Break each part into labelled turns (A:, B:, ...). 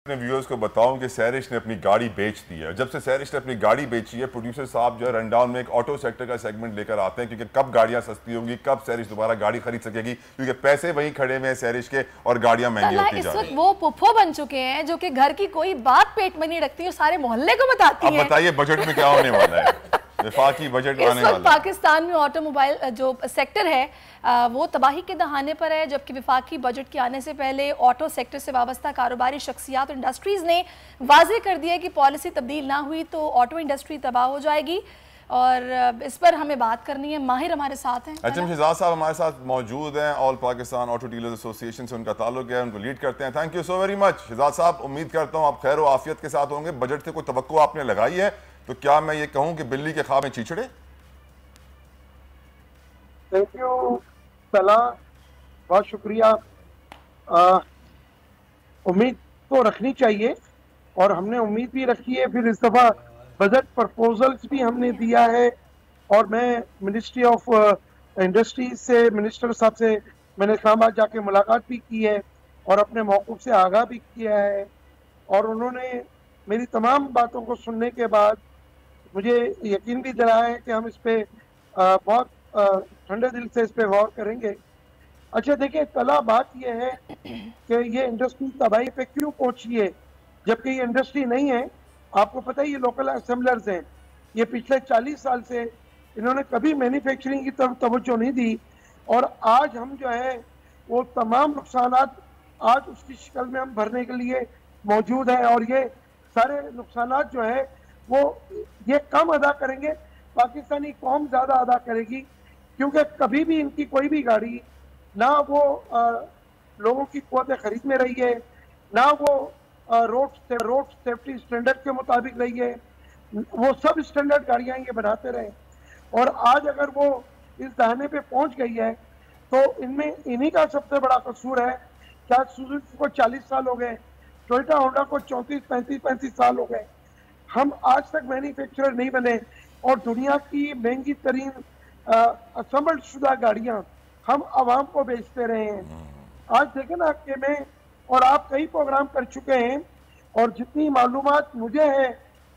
A: अपने व्यूअर्स को बताऊं कि सैरिश ने अपनी गाड़ी बेच दी है। जब से सैरिश ने अपनी गाड़ी बेची है, प्रोड्यूसर साहब जो है रनडाउन में एक ऑटो सेक्टर का सेगमेंट लेकर आते हैं, क्योंकि कब गाड़ियां सस्ती होंगी, कब सैरिश दोबारा गाड़ी खरीद सकेगी, क्योंकि पैसे वहीं खड़े हुए हैं सैरिश के और गाड़ियां महंगी होती जा रही हैं।
B: वो पुप्पो बन चुके हैं जो कि घर की कोई बात पेट में नहीं रखती और सारे मोहल्ले को बताती हैं।
A: अब बताइए बजट में क्या होने वाला है? वफाकी बजट आने वाला है।
B: पाकिस्तान में ऑटोमोबाइल जो सेक्टर है वो तबाही के दहाने पर है, जबकि वफाकी बजट के आने से पहले ऑटो सेक्टर से वाबस्ता कारोबारी शख्सियात और इंडस्ट्रीज ने वाजे कर दिया कि पॉलिसी तब्दील ना हुई तो ऑटो इंडस्ट्री तबाह हो जाएगी। और इस पर हमें बात करनी है। माहिर हमारे साथ हैं।
A: एचएम शहजाद साहब हमारे साथ मौजूद हैं। All Pakistan auto dealers association से उनका ताल्लुक है, उनको लीड करते हैं। Thank you so very much Shahzad sahab. उम्मीद करता हूँ आप खैर व आफियत के साथ होंगे। बजट से कोई तवक्को आपने लगाई है तो क्या मैं ये कहूँ कि बिल्ली के ख्वाब में चीचड़े?
C: थैंक यू सलाह, बहुत शुक्रिया। उम्मीद तो रखनी चाहिए और हमने उम्मीद भी रखी है। फिर इस दफ़ा बजट प्रपोजल्स भी हमने दिया है और मैं मिनिस्ट्री ऑफ इंडस्ट्रीज से मिनिस्टर साहब से मैंने इस्लामाबाद जाके मुलाकात भी की है और अपने मौक़िफ़ से आगाह भी किया है। और उन्होंने मेरी तमाम बातों को सुनने के बाद मुझे यकीन भी दिलाया है कि हम इस पर बहुत ठंडे दिल से इस पर गौर करेंगे। अच्छा देखिए, तला बात यह है कि ये इंडस्ट्री तबाही पे क्यों पहुंची है जबकि ये इंडस्ट्री नहीं है। आपको पता है ये लोकल असेंबलर्स हैं। ये पिछले 40 साल से इन्होंने कभी मैन्युफैक्चरिंग की तरफ तवज्जो नहीं दी और आज हम जो है वो तमाम नुकसानात आज उसकी शक्ल में हम भरने के लिए मौजूद हैं। और ये सारे नुकसानात जो है वो ये कम अदा करेंगे, पाकिस्तानी कौम ज़्यादा अदा करेगी, क्योंकि कभी भी इनकी कोई भी गाड़ी ना वो लोगों की क़ुव्वत खरीद में रही है, ना वो रोड सेफ्टी स्टैंडर्ड के मुताबिक रही है। वो सब स्टैंडर्ड गाड़ियाँ ये बनाते रहे और आज अगर वो इस दहाने पे पहुंच गई है तो इनमें इन्हीं का सबसे बड़ा कसूर है। क्या सुजुकी को 40 साल हो गए, टोयोटा होंडा को 34-35 साल हो गए। हम आज तक मैन्युफैक्चरर नहीं बने और दुनिया की महंगी तरीन असम्बल्ड शुदा गाड़ियाँ हम आवाम को बेचते रहे हैं। आज देखें ना कि मैं और आप कई प्रोग्राम कर चुके हैं और जितनी मालूमात मुझे है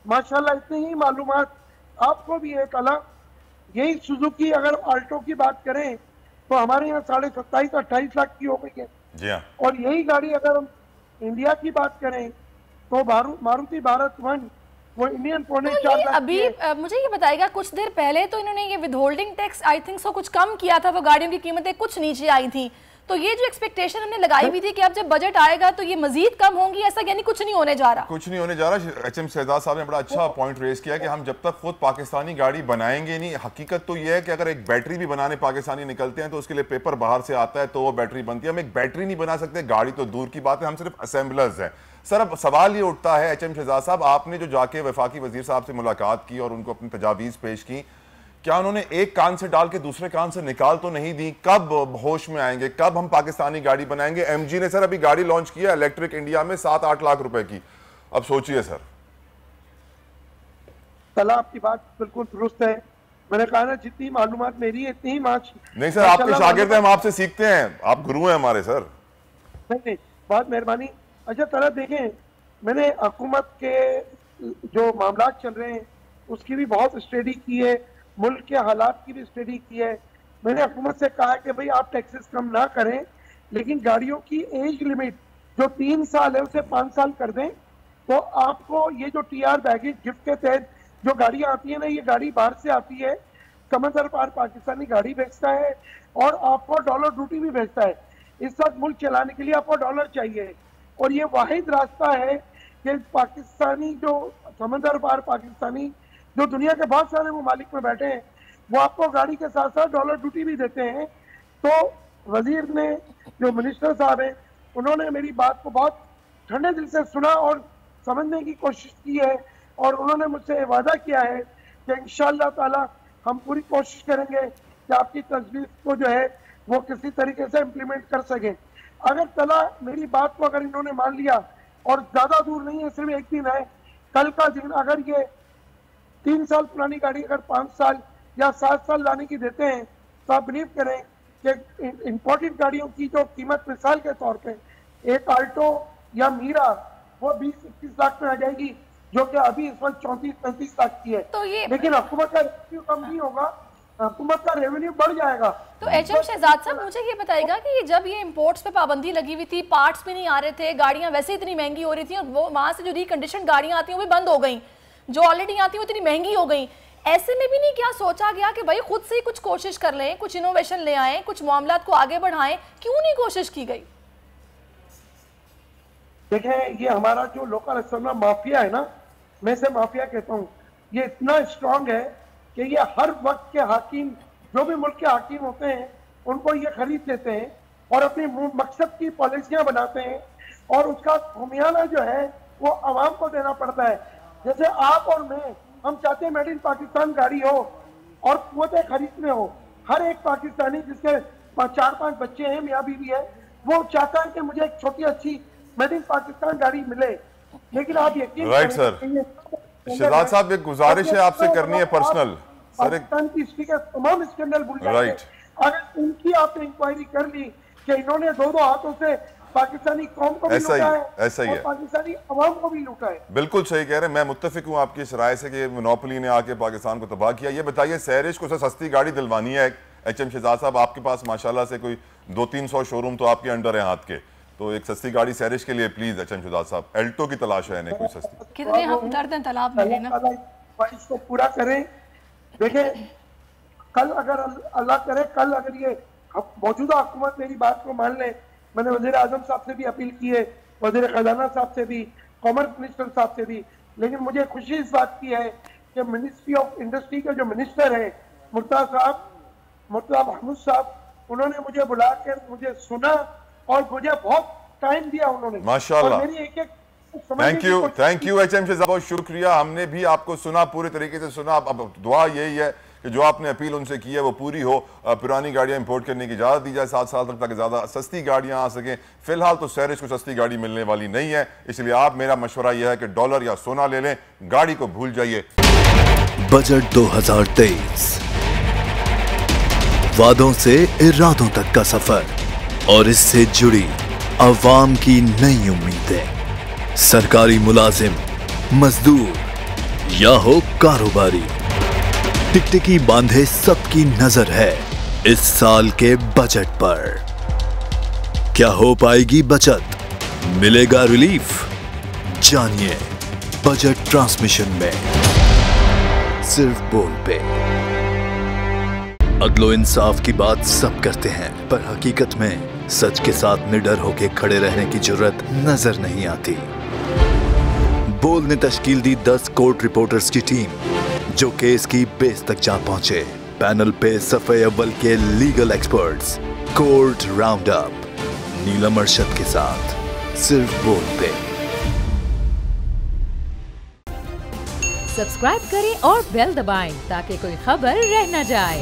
C: माशाल्लाह इतनी ही मालूमात आपको भी है। कला यही सुजुकी अगर आल्टो की बात करें तो हमारे यहाँ 27-28 लाख की हो गई है
A: जी हाँ।
C: और यही गाड़ी अगर हम इंडिया की बात करें तो मारुति भारत वन वो इंडियन
B: तो ये अभी मुझे ये बताएगा, कुछ देर पहले तो इन्होंने ये withholding tax I think so कुछ कम किया था, वो गाड़ियों की कीमतें कुछ नीचे आई थी। तो ये जो एक्सपेक्टेशन हमने लगाई हुई थी कि अब जब बजट आएगा तो ये मजीद कम होंगी, ऐसा यानी कुछ नहीं होने जा रहा।
A: कुछ नहीं होने जा रहा। एचएम शहजाद साहब ने बड़ा अच्छा पॉइंट रेज किया कि हम जब तक खुद पाकिस्तानी गाड़ी बनाएंगे नहीं, हकीकत तो ये है कि अगर एक बैटरी भी बनाने पाकिस्तानी निकलते हैं तो उसके लिए पेपर बाहर से आता है तो वो बैटरी बनती है। हम एक बैटरी नहीं बना सकते, गाड़ी तो दूर की बात है, हम सिर्फ असेंबलर्स हैं। सर अब सवाल ये उठता है एचएम शहजाद साहब, आपने जो जाके वफाकी वजीर साहब से मुलाकात की और उनको अपनी तजावीज़ पेश की, क्या उन्होंने एक कान से डाल के दूसरे कान से निकाल तो नहीं दी? कब होश में आएंगे, कब हम पाकिस्तानी गाड़ी बनाएंगे? एमजी ने सर अभी गाड़ी लॉन्च किया इलेक्ट्रिक इंडिया में 7-8 लाख रुपए की। अब सोचिए सर।
C: तला आपकी बात बिल्कुल दुरुस्त है। मैंने कहा ना जितनी मालूमात मेरी है इतनी ही
A: नहीं सर, आपके शागिर्द हैं, हम आपसे सीखते हैं, आप गुरु हैं हमारे सर।
C: नहीं, बहुत मेहरबानी। अच्छा तला देखें, मैंने हुकूमत के जो मामला चल रहे हैं उसकी भी बहुत स्टडी की है, मुल्क के हालात की भी स्टडी की है। मैंने हुकूमत से कहा कि भाई आप टैक्सेस कम ना करें लेकिन गाड़ियों की एज लिमिट जो 3 साल है उसे 5 साल कर दें। तो आपको ये जो टीआर बैगेज गिफ्ट के तहत जो गाड़ियाँ आती है ना, ये गाड़ी बाहर से आती है, समंदर पार पाकिस्तानी गाड़ी बेचता है और आपको डॉलर ड्यूटी भी भेजता है। इस वक्त मुल्क चलाने के लिए आपको डॉलर चाहिए और ये वाहिद रास्ता है कि पाकिस्तानी जो समंदर पार पाकिस्तानी जो दुनिया के बहुत सारे ममालिक में बैठे हैं वो आपको गाड़ी के साथ साथ डॉलर ड्यूटी भी देते हैं। तो वजीर ने जो मिनिस्टर साहब हैं उन्होंने मेरी बात को बहुत ठंडे दिल से सुना और समझने की कोशिश की है और उन्होंने मुझसे वादा किया है कि इंशाअल्लाह ताला हम पूरी कोशिश करेंगे कि आपकी तजवीज़ को जो है वो किसी तरीके से इम्प्लीमेंट कर सकें। अगर तला मेरी बात को अगर इन्होंने मान लिया और ज़्यादा दूर नहीं है, सिर्फ एक दिन है, कल का दिन अगर ये 3 साल पुरानी गाड़ी अगर 5 साल या 7 साल लाने की देते हैं तो आप बिलीव करें कि इंपोर्टेड गाड़ियों की जो कीमत मिसाल के तौर पे एक आल्टो या मीरा वो 20-21 लाख में आ जाएगी, जो कि अभी इस वक्त 34-35 लाख की है।
B: तो ये
C: लेकिन हुकूमत का रेवेन्यू कम नहीं होगा, हुकूमत का रेवेन्यू बढ़ जाएगा।
B: तो एचएम शहजाद साहब मुझे ये बताएगा कि जब ये इंपोर्ट्स पे पाबंदी लगी हुई थी, पार्ट्स भी नहीं आ रहे थे, गाड़ियां वैसे इतनी महंगी हो रही थी और वो वहां से जो रिकंडीशन गाड़ियां आती हैं वो भी बंद हो गई, जो ऑलरेडी आती हैं वो इतनी महंगी हो गई, ऐसे में भी नहीं क्या सोचा गया कि भाई खुद से ही कुछ कोशिश कर लें, कुछ इनोवेशन ले आए, कुछ मामलात को आगे बढ़ाएं? क्यों नहीं कोशिश की गई?
C: देखें, ये हमारा जो लोकल असम्बली माफिया है ना, मैं से माफिया कहता हूँ, ये इतना स्ट्रांग है कि ये हर वक्त के हाकिम, जो भी मुल्क के हाकिम होते हैं, उनको ये खरीद लेते हैं और अपनी मकसद की पॉलिसियां बनाते हैं और उसका खामियाना जो है वो आवाम को देना पड़ता है। जैसे आप और मैं, हम चाहते हैं मेड इन पाकिस्तान गाड़ी हो और कुव्वतें खरीद में हो। हर एक पाकिस्तानी जिसके 4-5 बच्चे हैं, मियाँ बीवी है, वो चाहता है कि मुझे एक छोटी अच्छी मेड इन पाकिस्तान गाड़ी मिले। लेकिन आप यकीन
A: राइट सर, शहजाद साहब एक गुजारिश है आपसे करनी है पर्सनल सर।
C: पाकिस्तान की हिस्ट्री के तमाम स्कैंडल भूल जाएंगे।
A: राइट,
C: अगर उनकी आपने इंक्वायरी कर ली कि इन्होंने 2-2 हाथों से पाकिस्तानी कौम को भी
A: ऐसा ही
C: लूटा
A: ऐसा ही
C: और
A: है,
C: पाकिस्तानी अवाम को भी लूटा है।
A: बिल्कुल सही कह रहे हैं, मैं मुत्तफिक हूँ आपकी इस राय से कि मोनोपोली ने आके पाकिस्तान को तबाह किया। ये बताइए, सहरिश को सस्ती गाड़ी दिलवानी है एचएम शहजाद साहब, आपके पास माशाल्लाह से कोई 200-300 शोरूम तो आपके अंडर है हाथ के, तो एक सस्ती गाड़ी सहरिश के लिए प्लीज एचएम शहजाद साहब, एल्टो की तलाश है इन्हें कोई सस्ती।
B: कितने हम दर्द तालाब में ना,
C: इसको पूरा करें। देखें, कल अगर अल्लाह करे, कल अगर ये मौजूदा हुकूमत मेरी बात को मान ले, मैंने वज़ीर आज़म साहब से भी अपील की है, वज़ीर खजाना साहब से भी, कॉमर्स मिनिस्टर साहब से भी, लेकिन मुझे खुशी इस बात की है कि मिनिस्ट्री ऑफ इंडस्ट्री के जो मिनिस्टर हैं मुर्तज़ा महमूद साहब, उन्होंने मुझे बुलाकर मुझे सुना और मुझे बहुत टाइम दिया उन्होंने,
A: माशाल्लाह।
C: और मेरी एक
A: थैंक यू एचएम शहजाद, बहुत शुक्रिया। हमने भी आपको सुना, पूरे तरीके से सुना। अब दुआ यही है कि जो आपने अपील उनसे की है वो पूरी हो, पुरानी गाड़ियां इंपोर्ट करने की इजाजत दी जाए 7 साल तक, ताकि ज्यादा सस्ती गाड़ियां आ सकें। फिलहाल तो सहरिश को सस्ती गाड़ी मिलने वाली नहीं है, इसलिए आप, मेरा मशवरा यह है कि डॉलर या सोना ले लें, गाड़ी को भूल जाइए।
D: बजट 2023, वादों से इरादों तक का सफर और इससे जुड़ी अवाम की नई उम्मीदें। सरकारी मुलाजिम, मजदूर या हो कारोबारी, टिकटिकी बांधे सबकी नजर है इस साल के बजट पर। क्या हो पाएगी बचत, मिलेगा रिलीफ? जानिए बजट ट्रांसमिशन में, सिर्फ बोल पे। अदलो इंसाफ की बात सब करते हैं, पर हकीकत में सच के साथ निडर होके खड़े रहने की जरूरत नजर नहीं आती। बोल ने तश्कील दी 10 कोर्ट रिपोर्टर्स की टीम, जो केस की बेस तक जा पहुंचे। पैनल पे सफे अव्वल के legal experts, court round up, Neelam Arshad के साथ, सिर्फ बोल पे।
E: सब्सक्राइब करें और बेल दबाएं ताकि कोई खबर रह न जाए।